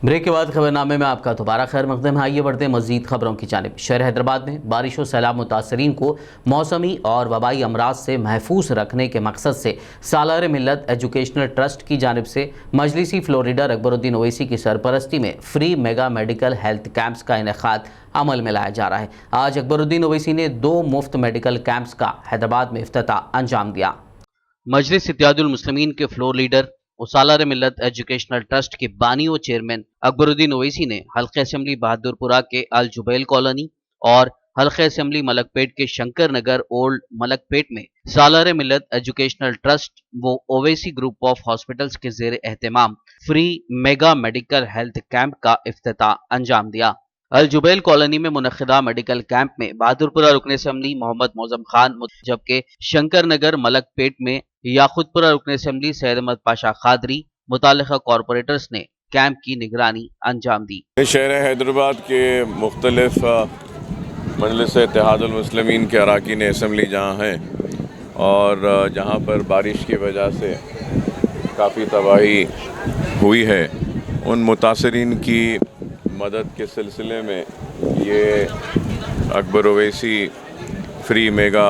Break के बाद खबरनामे में आपका दोबारा खैर मकदम है। आइए बढ़ते हैं मजीद खबरों की जानिब। शहर हैदराबाद में बारिश और सैलाब मुतासरीन को मौसमी और वबाई अमराज से महफूज रखने के मकसद से सालार मिल्लत एजुकेशनल ट्रस्ट की जानिब से मजलिसी फ्लोर लीडर अकबरुद्दीन ओवैसी की सरपरस्ती में free mega medical health camps का इनेकाद अमल में लाया जा रहा है। आज अकबरुद्दीन ओवैसी ने 2 मुफ्त मेडिकल कैंप्स का हैदराबाद में इफ्तिताह अंजाम दिया। मजलिस इत्तेहादुल मुस्लिमीन के फ्लोर लीडर और सालार मिल्लत एजुकेशनल ट्रस्ट के बानी और चेयरमैन अकबरुद्दीन ओवैसी ने हल्के असेंबली बहादुरपुरा के अल जुबैल कॉलोनी और हल्के असेंबली मलकपेट के शंकर नगर ओल्ड मलकपेट में सालार मिल्लत एजुकेशनल ट्रस्ट व ओवैसी ग्रुप ऑफ हॉस्पिटल्स के जेर एहतमाम free mega medical health camp का इफ्तिताह अंजाम दिया। अल जुबैल कॉलोनी में मुनक्किदा मेडिकल कैंप में बहादुरपुरा रुकन असेंबली मोहम्मद मौजम खान, जबकि शंकर नगर मलकपेट में याकुतपुरा रुकन असेंबली सैयद अहमद पाशा खादरी मुतालिका कॉरपोरेटर्स ने कैंप की निगरानी अंजाम दी। शहर हैदराबाद के मुख्तलिफ मजलिस इत्तेहादुल मुस्लिमीन के अराकीन असेंबली जहाँ हैं और जहाँ पर बारिश की वजह से काफ़ी तबाही हुई है, उन मुतासरीन की मदद के सिलसिले में ये Akbar Owaisi free mega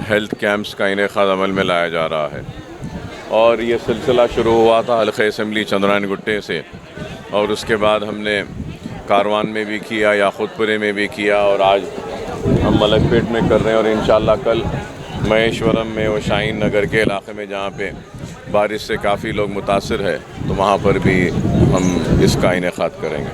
health camps का इनेकाद अमल में लाया जा रहा है। और ये सिलसिला शुरू हुआ था हल्के असेंबली चंद्रायन गुट्टे से, और उसके बाद हमने कारवान में भी किया, याकुतपुरे में भी किया, और आज हम मलकपेट में कर रहे हैं। और इंशाअल्लाह कल महेश्वरम में और शाहीन नगर के इलाके में जहाँ पे बारिश से काफ़ी लोग मुतासिर है, तो वहाँ पर भी हम इसका इनेकाद करेंगे।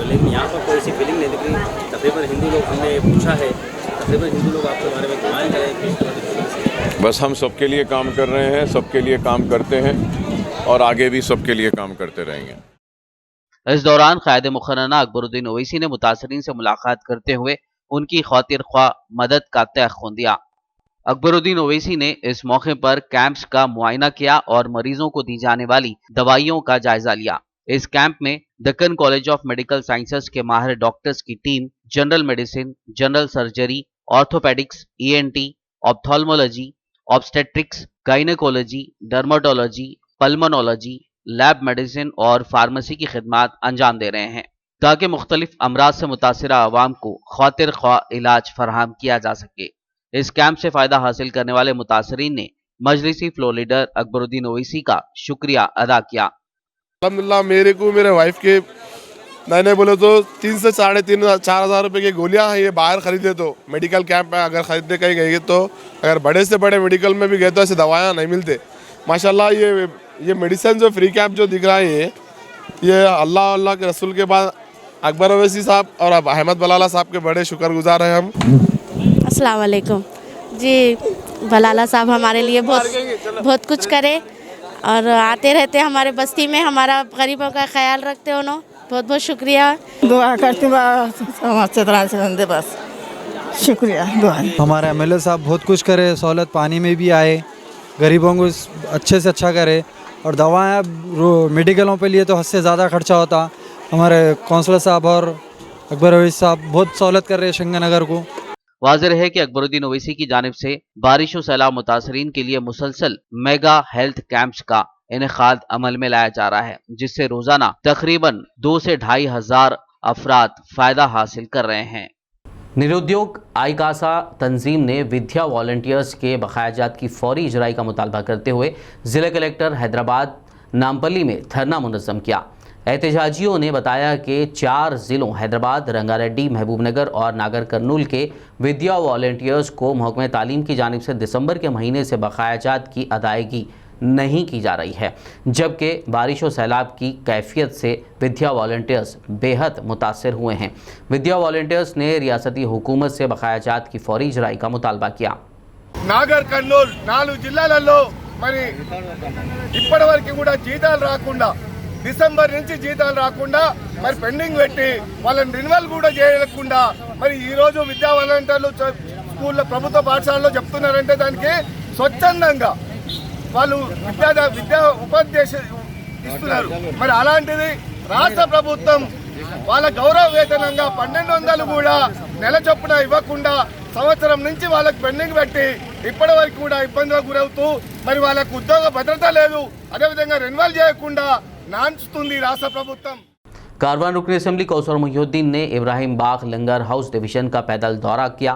लेकिन यहाँ पर कोई ऐसी फीलिंग नहीं दिख रही। तकरीबन हिंदू लोग, हमने पूछा है, तकरीबन हिंदू लोग आपके बारे में दुआएं करें। बस हम सबके लिए काम कर रहे हैं, सबके लिए काम करते हैं और आगे भी सबके लिए काम करते रहेंगे। इस दौरान क़ायद मुक़र्रना अकबरुद्दीन ओवैसी ने मुतासरीन से मुलाकात करते हुए उनकी खातिर ख्वाह मदद का तयख़ुन दिया। अकबरुद्दीन ओवैसी ने इस मौके पर कैंप्स का मुआयना किया और मरीजों को दी जाने वाली दवाइयों का जायजा लिया। इस कैंप में Deccan college of medical sciences के माहिर डॉक्टर्स की team general medicine, general surgery, orthopaedics, ENT, ophthalmology, obstetrics, gynaecology, dermatology, pulmonology, lab medicine और फार्मेसी की खिदमात अंजाम दे रहे हैं, ताकि मुख्तलिफ अमराज से मुतासिरा आवाम को खातिर ख्वाह इलाज फराहम किया जा सके। इस कैंप से फ़ायदा हासिल करने वाले मुतासरीन ने मजलिसी फ्लोर लीडर अकबरुद्दीन ओवैसी का शुक्रिया अदा किया। अल्हम्दुलिल्लाह, मेरे को मेरे वाइफ के मैंने बोले तो 3 से 3.5 4 हज़ार रुपये की गोलियां हैं, ये बाहर खरीदे तो मेडिकल कैंप में अगर ख़रीदने कहीं गए तो, अगर बड़े से बड़े मेडिकल में भी गए तो ऐसे दवाइयाँ नहीं मिलते। माशाल्लाह ये मेडिसिन जो फ्री कैंप जो दिख रहा है, ये अल्लाह के रसूल के बाद अकबर ओवैसी साहब और अब अहमद बलाला साहब के बड़े शुक्रगुजार हैं हम। अस्सलाम वालेकुम जी। बलाला साहब हमारे लिए बहुत कुछ करे और आते रहते हमारे बस्ती में, हमारा गरीबों का ख्याल रखते उन्होंने, बहुत बहुत शुक्रिया। दुआ करती अच्छे तरह से, बस शुक्रिया दुआ। हमारे MLA साहब बहुत कुछ करे, सहूलत पानी में भी आए, गरीबों को अच्छे से अच्छा करे, और दवाएं मेडिकलों पे लिए तो हद से ज़्यादा खर्चा होता। हमारे कौंसलर साहब और अकबर ओवैसी साहब बहुत सहूलत कर रहे हैं शंकर नगर को। वाज़ेह है कि अकबरुद्दीन ओवैसी की जानिब से बारिश और सैलाब मुतासरीन के लिए मुसलसल मेगा हेल्थ कैंप्स का इनेकाद अमल में लाया जा रहा है, जिससे रोजाना तकरीबन 2 से 2.5 हज़ार अफराद फायदा हासिल कर रहे हैं। निरुद्योग आईकासा तंजीम ने विद्या वॉलंटियर्स के बकायाजात की फौरी इजराई का मुतालबा करते हुए जिला कलेक्टर हैदराबाद नामपल्ली में धरना मुनज़्ज़म किया। एहतजाजियों ने बताया कि 4 ज़िलों हैदराबाद, रंगारेड्डी, महबूबनगर और नागर कर्नूल के विद्या वॉलंटियर्स को महकमे तालीम की जानिब से दिसंबर के महीने से बकायाजात की अदायगी नहीं की जा रही है, जबकि बारिश और सैलाब की कैफियत से विद्या वॉलंटियर्स बेहद मुतासर हुए हैं। विद्या वॉलंटियर्स ने रियासती हुकूमत से बकायाजात की फौरी इजराई का मुतालबा किया। नागर कर्नूल 4 జిల్లాలలో మరి ఇప్పటివరకు కూడా జీతాలు రాకుండా, డిసెంబర్ నుంచి జీతాలు రాకుండా మరి పెండింగ్ పెట్టి వాళ్ళని రిన్యువల్ కూడా చేయకుండా, మరి ఈ రోజు విద్యా వాలంటీర్లు స్కూల్లో ప్రభుత్వ పాఠశాలలో చెప్తున్నారంటే దానికి స్వచ్ఛందంగా వాళ్ళు విద్యా ఉపాధ్యాయులు ఇస్తున్నారు। మరి అలాంటిది రాష్ట్ర ప్రభుత్వం వాళ్ళ గౌరవ వేతనంగా 1200 కూడా నెల చొప్పున ఇవ్వకుండా సంవత్సరం నుంచి వాళ్ళకి పెండింగ్ పెట్టి ఇప్పటి వరకు కూడా ఇబ్బందులకు గురవుతూ మరి వాళ్ళకు ఉద్యోగ భద్రత లేదు, అదేవిధంగా రెన్యువల్ చేయకుండా నాంచుతుంది రాష్ట్ర ప్రభుత్వం। कारवान रुकन असम्बली कौसर मोहिउद्दीन ने इब्राहिम बाग लंगर हाउस डिवीज़न का पैदल दौरा किया।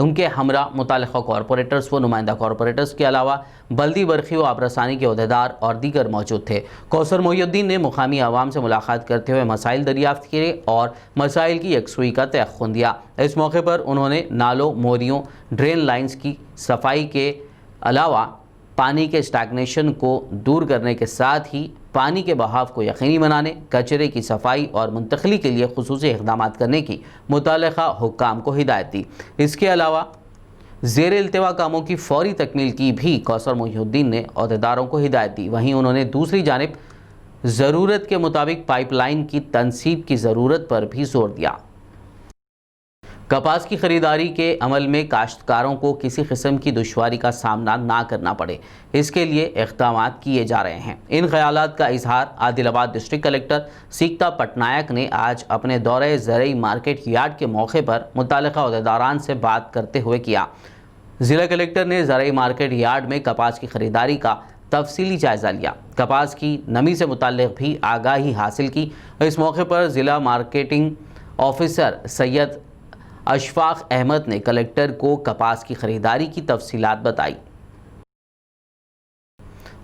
उनके हमरा मुतालिका कॉरपोरेटर्स व नुमाइंदा कॉरपोरेटर्स के अलावा बल्दी बरखी व आबरसानी के अहदेदार और दीगर मौजूद थे। कौसर मोहिउद्दीन ने मुकामी आवाम से मुलाकात करते हुए मसाइल दरियाफ्त किए और मसाइल की यकसुई का तयख्खुन दिया। इस मौके पर उन्होंने नालों, मोरियों, ड्रेन लाइन्स की सफाई के अलावा पानी के स्टैग्नेशन को दूर करने के साथ ही पानी के बहाव को यकीनी बनाने, कचरे की सफाई और मुंतकली के लिए खुसूसी इक़दाम करने की मुतालिका हुक्काम को हिदायत दी। इसके अलावा ज़ेर इल्तिवा कामों की फौरी तकमील की भी कौसर मोहिउद्दीन ने अहदेदारों को हिदायत दी। वहीं उन्होंने दूसरी जानिब ज़रूरत के मुताबिक पाइपलाइन की तनसीब की ज़रूरत पर भी जोर दिया। कपास की खरीदारी के अमल में काश्तकारों को किसी किस्म की दुश्वारी का सामना ना करना पड़े, इसके लिए इक़दाम किए जा रहे हैं। इन ख्यालात का इजहार आदिलाबाद डिस्ट्रिक्ट कलेक्टर सीकता पटनायक ने आज अपने दौरे ज़रई मार्केट यार्ड के मौके पर मुतालिका अहदेदारान से बात करते हुए किया। ज़िला कलेक्टर ने ज़रई मार्केट यार्ड में कपास की खरीदारी का तफसीली जायज़ा लिया, कपास की नमी से मुताल्लिक़ भी आगाही हासिल की। इस मौके पर ज़िला मार्केटिंग ऑफिसर सैयद अशफाक अहमद ने कलेक्टर को कपास की खरीदारी की तफसीलात बताई।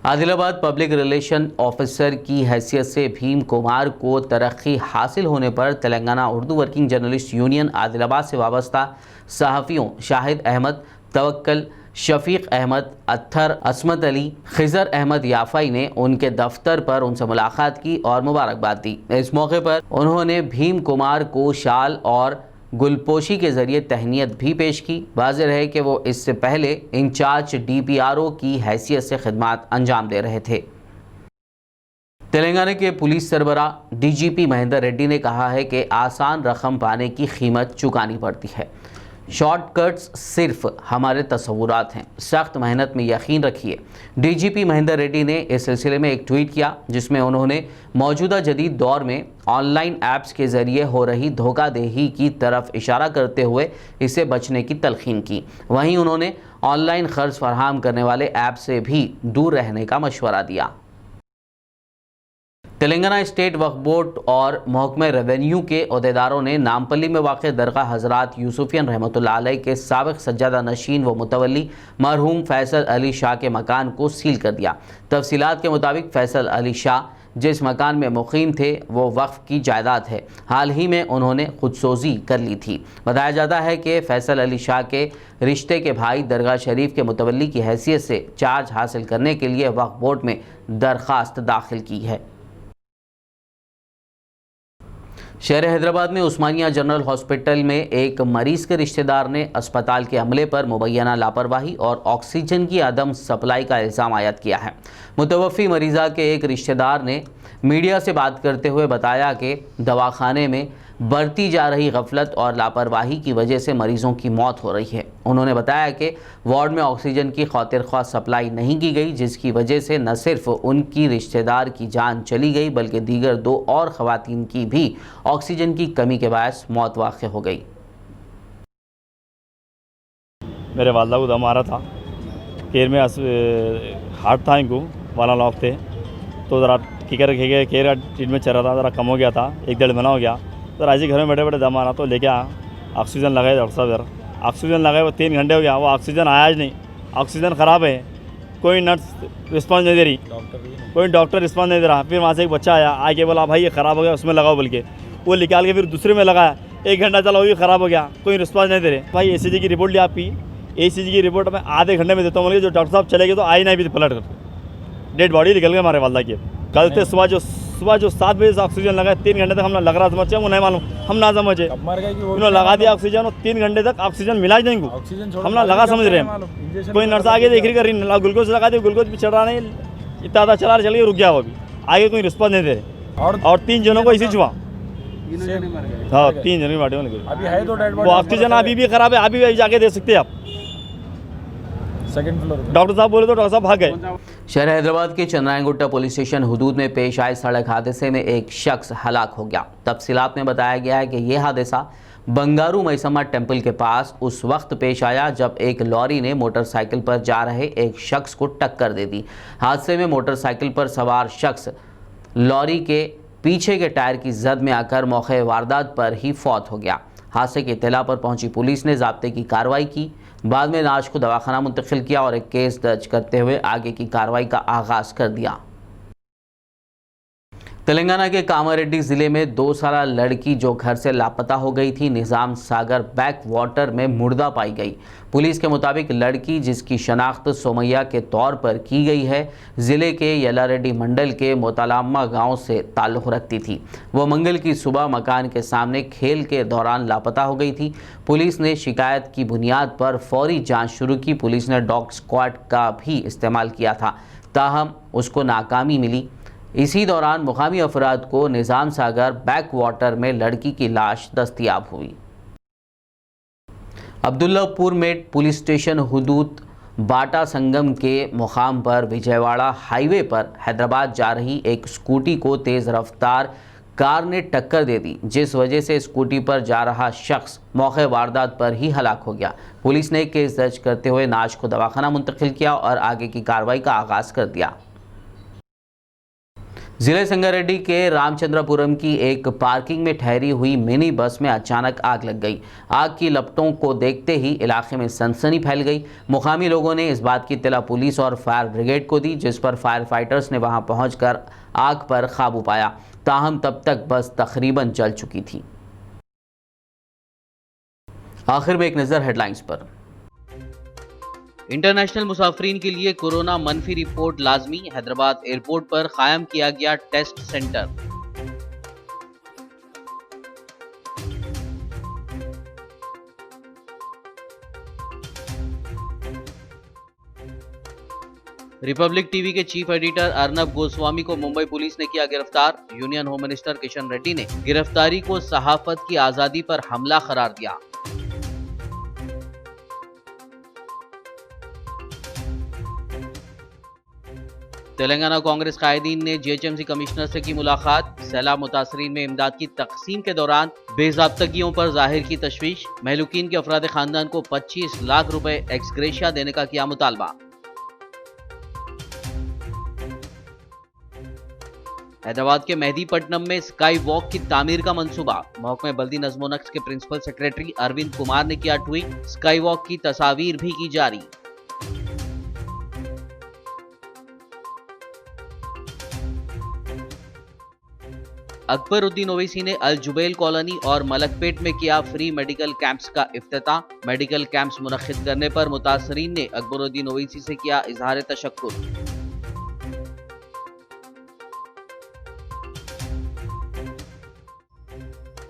आदिलाबाद पब्लिक रिलेशन ऑफिसर की हैसियत से भीम कुमार को तरक्की हासिल होने पर Telangana Urdu working journalist union Adilabad से वाबस्ता सहाफ़ियों शाहिद अहमद, तवक्कल, शफीक अहमद, अत्थर, असमत अली, खिजर अहमद याफाई ने उनके दफ्तर पर उनसे मुलाकात की और मुबारकबाद दी। इस मौके पर उन्होंने भीम कुमार को शाल और गुलपोशी के ज़रिए तहनीत भी पेश की। वाज़ेह है कि वो इससे पहले इंचार्ज DPRO की हैसियत से खिदमात अंजाम दे रहे थे। तेलंगाना के पुलिस सरबरा DGP महेंद्र रेड्डी ने कहा है कि आसान रकम पाने की कीमत चुकानी पड़ती है। शॉर्टकट्स सिर्फ हमारे तस्वुरात हैं, सख्त मेहनत में यकीन रखिए। DGP महेंद्र रेड्डी ने इस सिलसिले में एक ट्वीट किया जिसमें उन्होंने मौजूदा जदीद दौर में ऑनलाइन ऐप्स के ज़रिए हो रही धोखाधड़ी की तरफ इशारा करते हुए इससे बचने की तलखीन की। वहीं उन्होंने ऑनलाइन खर्च फराहम करने वाले ऐप से भी दूर रहने का मशवरा दिया। तेलंगाना स्टेट वक्फ बोर्ड और महकमे रेवेन्यू के अहदेदारों ने नामपल्ली में वाक़ दरगाह हज़रात यूसुफियन रहमतुल्लाह अलैह के साबिक़ सज्जादा नशीन व मुतवल्ली मरहूम फैसल अली शाह के मकान को सील कर दिया। तफसीलात के मुताबिक फैसल अली शाह जिस मकान में मुकीम थे वो वक्फ की जायदाद है। हाल ही में उन्होंने खुदसोजी कर ली थी। बताया जाता है कि फैसल अली शाह के रिश्ते के भाई दरगाह शरीफ के मुतवल्ली की हैसियत से चार्ज हासिल करने के लिए वक्फ बोर्ड में दरख्वास्त दाखिल की है। शहर हैदराबाद में उस्मानिया जनरल हॉस्पिटल में एक मरीज के रिश्तेदार ने अस्पताल के अमले पर मुबैना लापरवाही और ऑक्सीजन की अदम सप्लाई का इल्ज़ाम आयद किया है। मुतवफ़ी मरीज़ा के एक रिश्तेदार ने मीडिया से बात करते हुए बताया कि दवाखाने में बढ़ती जा रही गफलत और लापरवाही की वजह से मरीज़ों की मौत हो रही है। उन्होंने बताया कि वार्ड में ऑक्सीजन की खातिर ख्वाह सप्लाई नहीं की गई, जिसकी वजह से न सिर्फ उनकी रिश्तेदार की जान चली गई बल्कि दीगर 2 और ख़वातीन की भी ऑक्सीजन की कमी के बायस मौत वाक़ हो गई। मेरे वालदा को दम आ रहा था, केयर में हार्ट था, इनको वाला लॉक थे, तो ज़रा केयर का ट्रीटमेंट चल रहा था, ज़रा कम हो गया था, 1-1.5 महीना हो गया। तो ऐसे घर में बैठे बैठे दम आ रहा तो लेके आया, ऑक्सीजन लगाए डॉक्टर साहब, ज़रा ऑक्सीजन लगाए, वो 3 घंटे हो गया, वो ऑक्सीजन आया ही नहीं, ऑक्सीजन ख़राब है, कोई नर्स रिस्पॉन्स नहीं दे रही, कोई डॉक्टर रिस्पॉन्स नहीं दे रहा। फिर वहाँ से एक बच्चा आया, आके बोला भाई ये ख़राब हो गया, उसमें लगाओ बोल के, वो निकाल के फिर दूसरे में लगाया, 1 घंटा चला, वो भी ख़राब हो गया, कोई रिस्पॉन्स नहीं दे रहे। भाई ECG की रिपोर्ट ली आपकी, ECG की रिपोर्ट मैं आधे घंटे में देता हूँ, बोलिए जो डॉक्टर साहब चले गए तो आई नहीं भी पलट कर डेड बॉडी निकल गई हमारे वालदा की। कल से सुबह जो 7 बजे से ऑक्सीजन लगा, 3 घंटे तक हम लग रहा समझे, वो नहीं मालूम, हम ना समझे, उन्होंने लगा दिया ऑक्सीजन और 3 घंटे तक ऑक्सीजन मिला ही नहीं को, हम ना लगा समझ रहे हैं। कोई नर्स आगे देख रही कर रही, ग्लूकोज लगा दी, ग्लूकोज भी चढ़ रहा नहीं, इतना ज़्यादा चला चलिए रुक गया, वो भी आगे कोई रिस्पॉन्स नहीं दे रहे। और 3 जनों को इसी छुआ, हाँ 3 जनों की बॉडी में लगी। वो ऑक्सीजन अभी भी खराब है, अभी भी जाके दे सकते हैं आप, सेकंड फ्लोर। डॉक्टर साहब बोले तो डॉक्टर साहब भाग गए। शहर हैदराबाद के चंद्रायनगुट्टा पुलिस स्टेशन हुदूद में पेश आए सड़क हादसे में एक शख्स हलाक हो गया। तफसीलात में बताया गया है कि यह हादसा बंगारू मैसम्मा टेम्पल के पास उस वक्त पेश आया जब एक लॉरी ने मोटरसाइकिल पर जा रहे एक शख्स को टक्कर दे दी। हादसे में मोटरसाइकिल पर सवार शख्स लॉरी के पीछे के टायर की जद में आकर मौके वारदात पर ही फौत हो गया। हादसे की इत्तला पर पहुंची पुलिस ने ज़ाब्ते की कार्रवाई की। बाद में लाश को दवाखाना मुंतकिल किया और एक केस दर्ज करते हुए आगे की कार्रवाई का आगाज़ कर दिया। तेलंगाना के कामारेड्डी ज़िले में 2 साला लड़की जो घर से लापता हो गई थी, निज़ाम सागर बैक वाटर में मुर्दा पाई गई। पुलिस के मुताबिक लड़की, जिसकी शनाख्त सोमैया के तौर पर की गई है, ज़िले के यलारेड्डी मंडल के मोतालाम्मा गांव से ताल्लुक़ रखती थी। वो मंगल की सुबह मकान के सामने खेल के दौरान लापता हो गई थी। पुलिस ने शिकायत की बुनियाद पर फौरी जाँच शुरू की। पुलिस ने डॉग स्क्वाड का भी इस्तेमाल किया था, ताहम उसको नाकामी मिली। इसी दौरान मुकामी अफराद को निज़ाम सागर बैक वाटर में लड़की की लाश दस्तयाब हुई। अब्दुल्लापुर में पुलिस स्टेशन हुदूद बाटा संगम के मुकाम पर विजयवाड़ा हाईवे पर हैदराबाद जा रही एक स्कूटी को तेज़ रफ्तार कार ने टक्कर दे दी, जिस वजह से स्कूटी पर जा रहा शख्स मौके वारदात पर ही हलाक हो गया। पुलिस ने केस दर्ज करते हुए लाश को दवाखाना मुंतकिल किया और आगे की कार्रवाई का आगाज़ कर दिया। जिले संगारेड्डी के रामचंद्रपुरम की एक पार्किंग में ठहरी हुई मिनी बस में अचानक आग लग गई। आग की लपटों को देखते ही इलाके में सनसनी फैल गई। मुकामी लोगों ने इस बात की इत्तला पुलिस और फायर ब्रिगेड को दी, जिस पर फायर फाइटर्स ने वहां पहुंचकर आग पर काबू पाया। ताहम तब तक बस तकरीबन जल चुकी थी। आखिर में एक नज़र हेडलाइंस पर। इंटरनेशनल मुसाफरीन के लिए कोरोना मनफी रिपोर्ट लाजमी। हैदराबाद एयरपोर्ट पर कायम किया गया टेस्ट सेंटर। रिपब्लिक टीवी के चीफ एडिटर अर्नब गोस्वामी को मुंबई पुलिस ने किया गिरफ्तार। Union home minister Kishan Reddy ने गिरफ्तारी को सहाफत की आजादी पर हमला करार दिया। तेलंगाना कांग्रेस कायदीन ने जीएचएमसी कमिश्नर से की मुलाकात। सैलाब मुतासरीन में इमदाद की तकसीम के दौरान बेज़ाब्तगियों पर जाहिर की तशवीश। महलूकीन के अफराद खानदान को 25 लाख रुपए एक्सग्रेशिया देने का किया मुतालबा। हैदराबाद के मेहदीपट्टनम में स्काई वॉक की तामीर का मंसूबा। महकमे बल्दी नज़्मो नक्श के प्रिंसिपल सेक्रेटरी अरविंद कुमार ने किया ट्वीट। स्काई वॉक की तस्वीर भी की जारी। अकबरुद्दीन ओवैसी ने अल जुबैल कॉलोनी और मलकपेट में किया फ्री मेडिकल कैंप्स का इफ्तिताह। मेडिकल कैंप्स मुनक्किद करने पर मुतासरीन ने अकबरुद्दीन ओवैसी से किया इजहार तशक्कुर।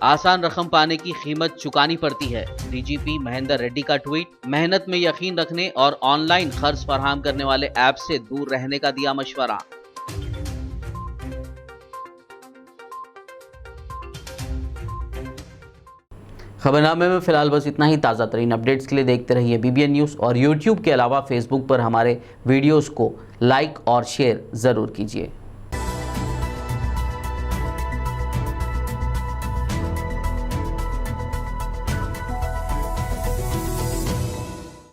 आसान रकम पाने की कीमत चुकानी पड़ती है। डीजीपी महेंद्र रेड्डी का ट्वीट। मेहनत में यकीन रखने और ऑनलाइन खर्च फराहम करने वाले ऐप से दूर रहने का दिया मशवरा। खबरनामे में फिलहाल बस इतना ही। ताज़ा तरीन अपडेट्स के लिए देखते रहिए BBN न्यूज़ और YouTube के अलावा फेसबुक पर हमारे वीडियोज़ को लाइक और शेयर ज़रूर कीजिए।